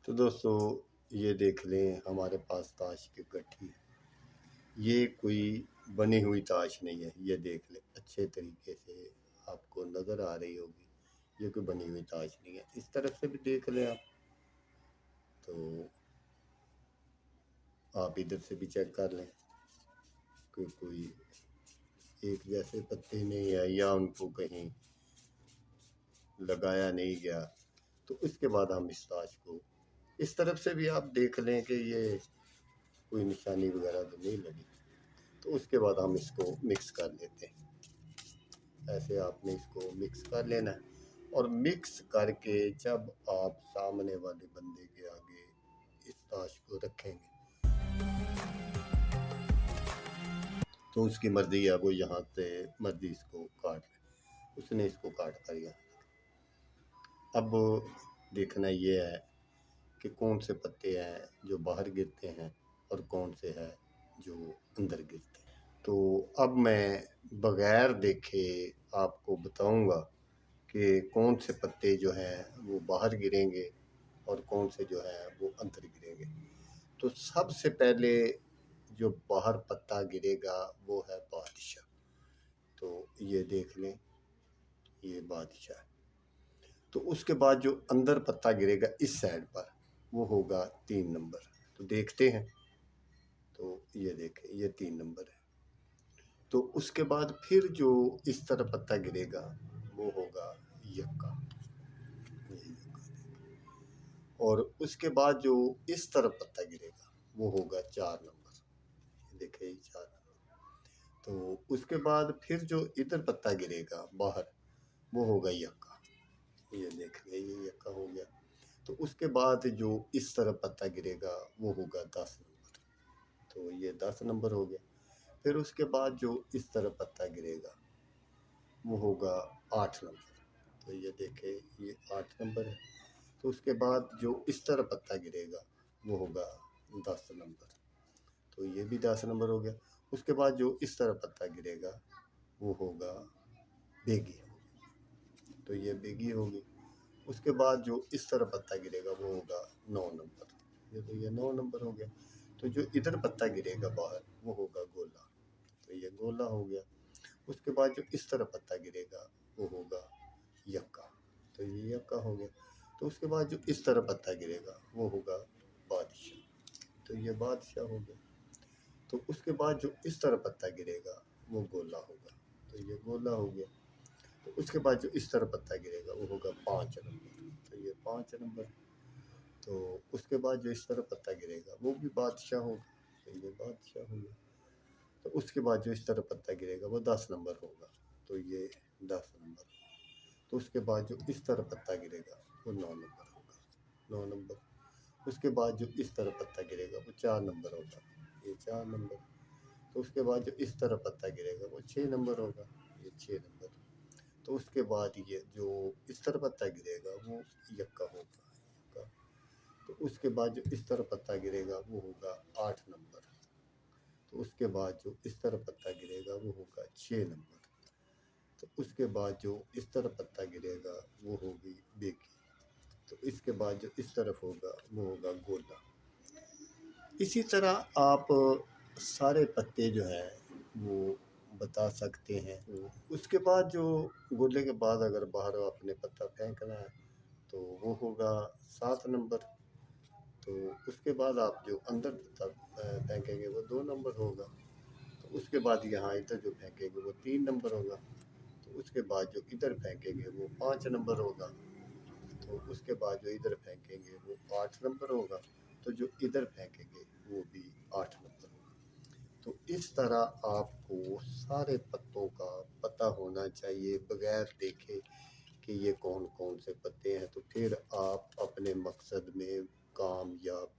تو دوستو یہ دیکھ لیں ہمارے پاس تاش کی گٹھی ہے۔ یہ کوئی بنی ہوئی تاش نہیں ہے، یہ دیکھ لیں اچھے طریقے سے آپ کو نظر آ رہی ہوگی، یہ کوئی بنی ہوئی تاش نہیں ہے۔ اس طرف سے بھی دیکھ لیں آپ، تو آپ ادھر سے بھی چیک کر لیں کہ کوئی ایک جیسے پتے نہیں ہے یا ان کو کہیں لگایا نہیں گیا۔ تو اس کے بعد ہم اس تاش کو اس طرف سے بھی آپ دیکھ لیں کہ یہ کوئی نشانی وغیرہ تو نہیں لگی، تو اس کے بعد ہم اس کو مکس کر لیتے ہیں۔ ایسے آپ نے اس کو مکس کر لینا ہے، اور مکس کر کے جب آپ سامنے والے بندے کے آگے اس تاش کو رکھیں گے تو اس کی مرضی ہے، وہ یہاں سے مرضی اس کو کاٹ لے۔ اس نے اس کو کاٹ کر یہاں۔ اب دیکھنا یہ ہے کہ کون سے پتے ہیں جو باہر گرتے ہیں اور کون سے ہیں جو اندر گرتے ہیں۔ تو اب میں بغیر دیکھے آپ کو بتاؤں گا کہ کون سے پتے جو ہیں وہ باہر گریں گے اور کون سے جو ہیں وہ اندر گریں گے۔ تو سب سے پہلے جو باہر پتا گرے گا وہ ہے بادشاہ۔ تو یہ دیکھ لیں، یہ بادشاہ ہے۔ تو اس کے بعد جو اندر پتا گرے گا اس سائڈ پر وہ ہوگا 3 نمبر۔ تو دیکھتے ہیں، تو یہ دیکھیں یہ 3 نمبر ہے۔ تو اس کے بعد پھر جو اس طرح پتا گرے گا وہ ہوگا یکا، اور اس کے بعد جو اس طرح پتا گرے گا وہ ہوگا 4 نمبر۔ دیکھیں یہ 4 نمبر۔ تو اس کے بعد پھر جو ادھر پتا گرے گا باہر وہ ہوگا یکا، یہ دیکھ لیں یہ یکا ہو گیا۔ تو اس کے بعد جو اس طرح پتا گرے گا وہ ہوگا 10 نمبر۔ تو یہ 10 نمبر ہو گیا۔ پھر اس کے بعد جو اس طرح پتا گرے گا وہ ہوگا 8 نمبر۔ تو یہ دیکھیں یہ 8 نمبر ہے۔ تو اس کے بعد جو اس طرح پتا گرے گا وہ ہوگا 10 نمبر۔ تو یہ بھی 10 نمبر ہو گیا۔ اس کے بعد جو اس طرح پتا گرے گا وہ ہوگا بیگی، تو یہ بیگی ہوگی۔ اس کے بعد جو اس طرح پتا گرے گا وہ ہوگا 9 نمبر۔ تو یہ 9 نمبر ہو گیا۔ تو جو ادھر پتا گرے گا باہر وہ ہوگا گولا، تو یہ گولا ہو گیا۔ اس کے بعد جو اس طرح پتا گرے گا وہ ہوگا یکا، تو یہ یکا ہو گیا۔ تو اس کے بعد جو اس طرح پتا گرے گا وہ ہوگا بادشاہ، تو یہ بادشاہ ہو گیا۔ تو اس کے بعد جو اس طرح پتا گرے گا وہ گولا ہوگا، تو یہ گولا ہو گیا۔ تو اس کے بعد جو اس طرح پتا گرے گا وہ ہوگا 5 نمبر، تو یہ 5 نمبر۔ تو اس کے بعد جو اس طرح پتا گرے گا وہ بھی بادشاہ ہوگا، تو یہ بادشاہ ہو گیا۔ تو اس کے بعد جو اس طرح پتا گرے گا وہ 10 نمبر ہوگا، تو یہ 10 نمبر ہوگا۔ تو اس کے بعد جو اس طرح پتا گرے گا وہ 9 نمبر ہوگا، 9 نمبر۔ اس کے بعد جو اس طرح پتا گرے گا وہ 4 نمبر ہوگا، یہ 4 نمبر۔ تو اس کے بعد جو اس طرح پتا گرے گا وہ 6 نمبر ہوگا، یہ 6 نمبر۔ تو اس کے بعد یہ جو اس طرح پتا گرے گا وہ یکا ہوگا، یکا۔ تو اس کے بعد جو اس طرح پتا گرے گا وہ ہوگا 8 نمبر۔ تو اس کے بعد جو اس طرح پتا گرے گا وہ ہوگا 6 نمبر۔ تو اس کے بعد جو اس طرح پتا گرے گا وہ ہوگی بیگی۔ تو اس کے بعد جو اس طرف ہوگا وہ ہوگا گولا۔ اسی طرح آپ سارے پتے جو ہیں وہ بتا سکتے ہیں۔ اس کے بعد جو گولے کے بعد اگر باہر آپ نے پتا پھینکنا ہے تو وہ ہوگا 7 نمبر۔ تو اس کے بعد آپ جو اندر پتا پھینکیں گے وہ 2 نمبر ہوگا۔ تو اس کے بعد یہاں ادھر جو پھینکیں گے وہ 3 نمبر ہوگا۔ تو اس کے بعد جو ادھر پھینکیں گے وہ 5 نمبر ہوگا۔ تو اس کے بعد جو ادھر پھینکیں گے وہ 8 نمبر ہوگا۔ تو جو ادھر پھینکیں گے وہ بھی 8 نمبر ہوگا۔ تو اس طرح آپ کو سارے پتوں کا پتہ ہونا چاہیے بغیر دیکھے کہ یہ کون کون سے پتے ہیں، تو پھر آپ اپنے مقصد میں کامیاب